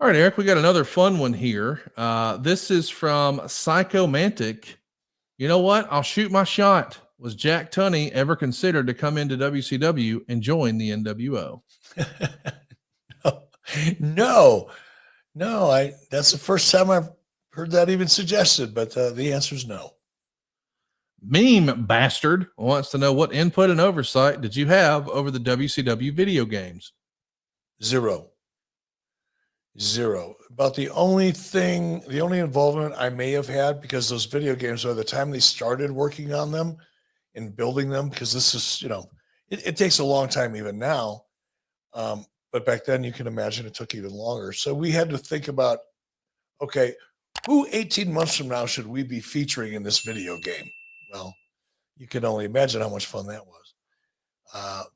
All right, Eric, we got another fun one here. This is from Psychomantic. You know what? I'll shoot my shot. Was Jack Tunney ever considered to come into WCW and join the NWO? No, that's the first time I've heard that even suggested, but the answer is no. Meme Bastard wants to know, what input and oversight did you have over the WCW video games? Zero. About the only involvement I may have had, because those video games, by the time they started working on them and building them, because this is, it takes a long time even now. But back then you can imagine it took even longer. So we had to think about, okay, who 18 months from now should we be featuring in this video game? Well, you can only imagine how much fun that was.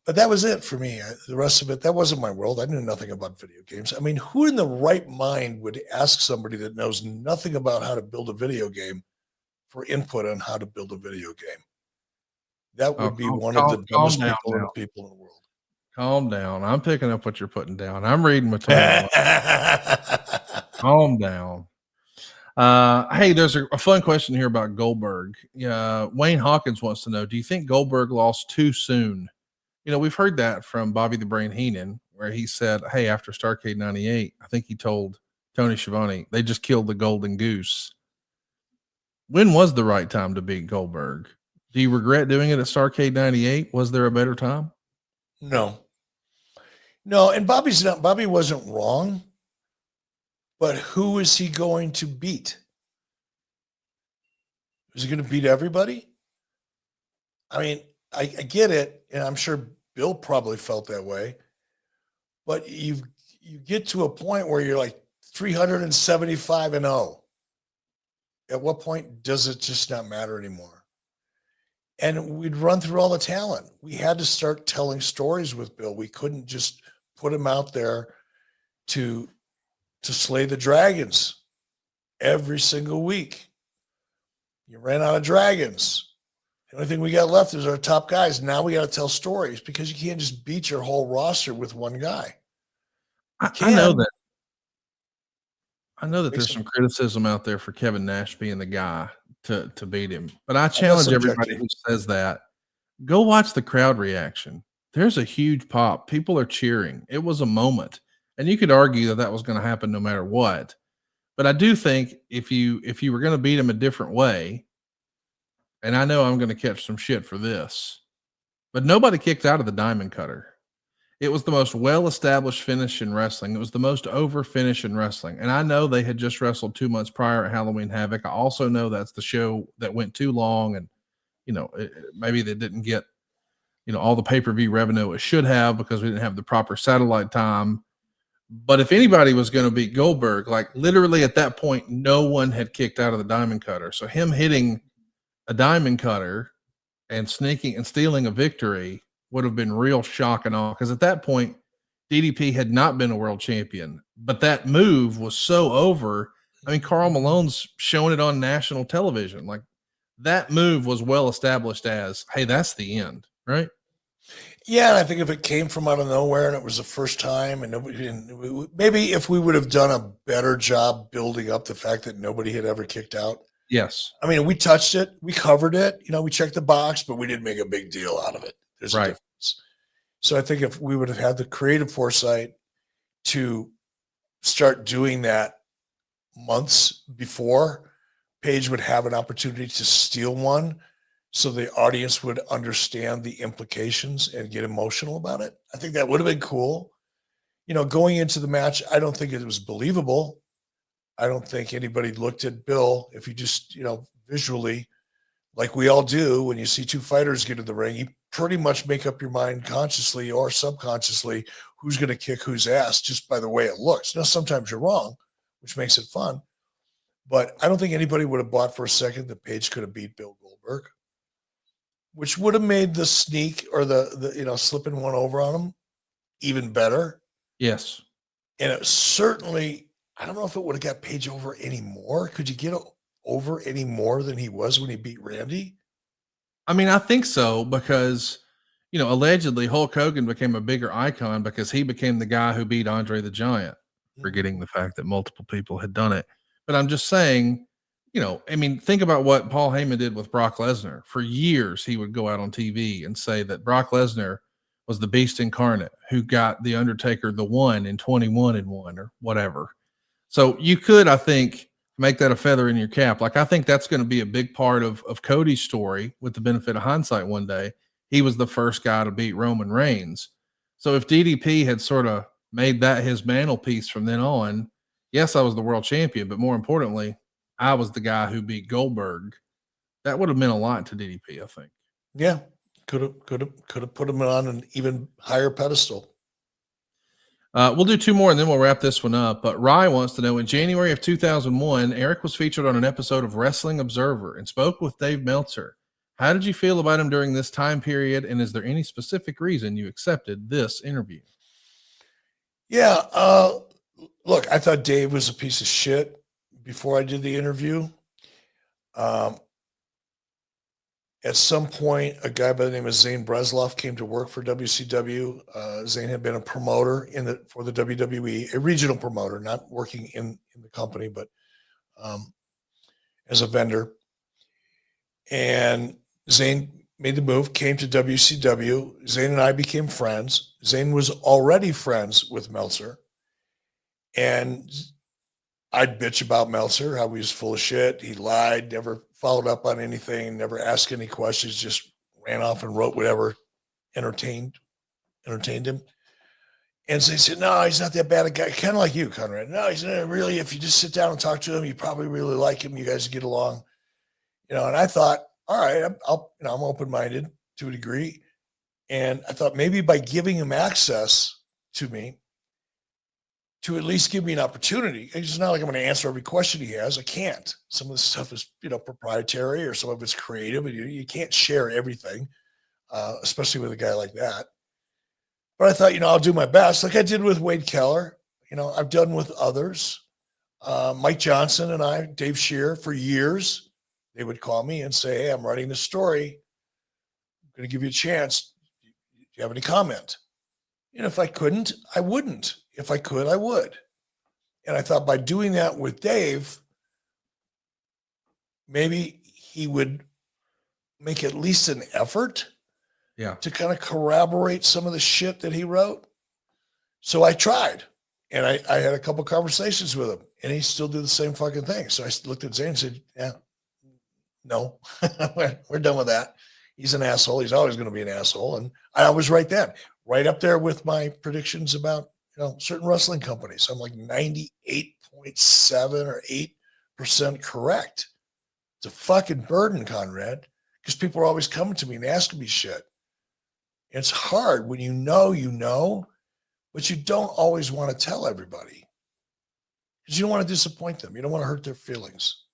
But that was it for me. The rest of it, that wasn't my world. I knew nothing about video games. I mean, who in the right mind would ask somebody that knows nothing about how to build a video game for input on how to build a video game? That would be one of the dumbest people in the world. Calm down. I'm picking up what you're putting down. I'm reading between the lines. Calm down. Hey, there's a fun question here about Goldberg. Wayne Hawkins wants to know, do you think Goldberg lost too soon? We've heard that from Bobby the Brain Heenan, where he said, hey, after Starrcade 98, I think he told Tony Schiavone, they just killed the golden goose. When was the right time to beat Goldberg? Do you regret doing it at Starrcade 98? Was there a better time? No. And Bobby wasn't wrong, but who is he going to beat? Is he going to beat everybody? I mean, I get it, and I'm sure Bill probably felt that way, but you get to a point where you're like 375-0. At what point does it just not matter anymore? And we'd run through all the talent. We had to start telling stories with Bill. We couldn't just put him out there to slay the dragons every single week. You ran out of dragons. The only thing we got left is our top guys. Now we got to tell stories, because you can't just beat your whole roster with one guy. I know that there's some criticism out there for Kevin Nash being the guy to beat him, but I challenge everybody who says that, go watch the crowd reaction. There's a huge pop. People are cheering. It was a moment, and you could argue that was going to happen no matter what. But I do think if you were going to beat him a different way, and I know I'm going to catch some shit for this, but nobody kicked out of the diamond cutter. It was the most well-established finish in wrestling. It was the most over finish in wrestling. And I know they had just wrestled 2 months prior at Halloween Havoc. I also know that's the show that went too long, and maybe they didn't get all the pay-per-view revenue it should have, because we didn't have the proper satellite time. But if anybody was going to beat Goldberg, like literally at that point, no one had kicked out of the diamond cutter. So him hitting a diamond cutter and sneaking and stealing a victory would have been real shock and awe, because at that point DDP had not been a world champion, but that move was so over. I mean, Karl Malone's showing it on national television. Like, that move was well established as, hey, that's the end, right? Yeah, and I think if it came from out of nowhere and it was the first time, and maybe if we would have done a better job building up the fact that nobody had ever kicked out. Yes. I mean, we touched it, we covered it, we checked the box, but we didn't make a big deal out of it. There's a difference. So I think if we would have had the creative foresight to start doing that months before, Paige would have an opportunity to steal one, so the audience would understand the implications and get emotional about it. I think that would have been cool. Going into the match, I don't think it was believable. I don't think anybody looked at Bill, if you just, visually, like we all do, when you see two fighters get in the ring, you pretty much make up your mind consciously or subconsciously who's going to kick whose ass just by the way it looks. Now, sometimes you're wrong, which makes it fun. But I don't think anybody would have bought for a second that Paige could have beat Bill Goldberg, which would have made the sneak or the slipping one over on him even better. Yes. And it certainly, I don't know if it would have got Paige over anymore. Could you get over any more than he was when he beat Randy? I mean, I think so, because, allegedly Hulk Hogan became a bigger icon because he became the guy who beat Andre the Giant. forgetting the fact that multiple people had done it. But I'm just saying, I mean, think about what Paul Heyman did with Brock Lesnar. For years, he would go out on TV and say that Brock Lesnar was the beast incarnate who got the Undertaker the one in 21-1 or whatever. So you could, I think, make that a feather in your cap. Like, I think that's going to be a big part of Cody's story with the benefit of hindsight one day. He was the first guy to beat Roman Reigns. So if DDP had sort of made that his mantelpiece from then on, yes, I was the world champion, but more importantly, I was the guy who beat Goldberg. That would have meant a lot to DDP, I think. Yeah. Could have put him on an even higher pedestal. We'll do two more and then we'll wrap this one up. But Rye wants to know, in January of 2001, Eric was featured on an episode of Wrestling Observer and spoke with Dave Meltzer. How did you feel about him during this time period? And is there any specific reason you accepted this interview? Yeah. Look, I thought Dave was a piece of shit before I did the interview. At some point, a guy by the name of Zane Bresloff came to work for WCW. Zane had been a promoter for the WWE, a regional promoter, not working in the company, but as a vendor. And Zane made the move, came to WCW. Zane and I became friends. Zane was already friends with Meltzer. And I'd bitch about Meltzer, how he was full of shit. He lied, never followed up on anything, never asked any questions, just ran off and wrote whatever entertained him. And so he said, no, he's not that bad a guy. Kind of like you, Conrad. No, he's not really, if you just sit down and talk to him, you probably really like him. You guys get along, and I thought, all right, I'm open-minded to a degree. And I thought maybe by giving him access to me, to at least give me an opportunity. It's not like I'm going to answer every question he has. I can't. Some of the stuff is, proprietary, or some of it's creative, and you can't share everything, especially with a guy like that. But I thought, I'll do my best, like I did with Wade Keller. I've done with others. Mike Johnson and I, Dave Scheer, for years, they would call me and say, hey, I'm writing this story. I'm going to give you a chance. Do you have any comment? And if I couldn't, I wouldn't. If I could, I would. And I thought by doing that with Dave, maybe he would make at least an effort to kind of corroborate some of the shit that he wrote. So I tried, and I had a couple conversations with him, and he still did the same fucking thing. So I looked at Zane and said, yeah, no, we're done with that. He's an asshole. He's always going to be an asshole. And I was right then, right up there with my predictions about certain wrestling companies. I'm like 98.7 or 8% correct. It's a fucking burden, Conrad, because people are always coming to me and asking me shit. It's hard when you know, but you don't always want to tell everybody because you don't want to disappoint them. You don't want to hurt their feelings.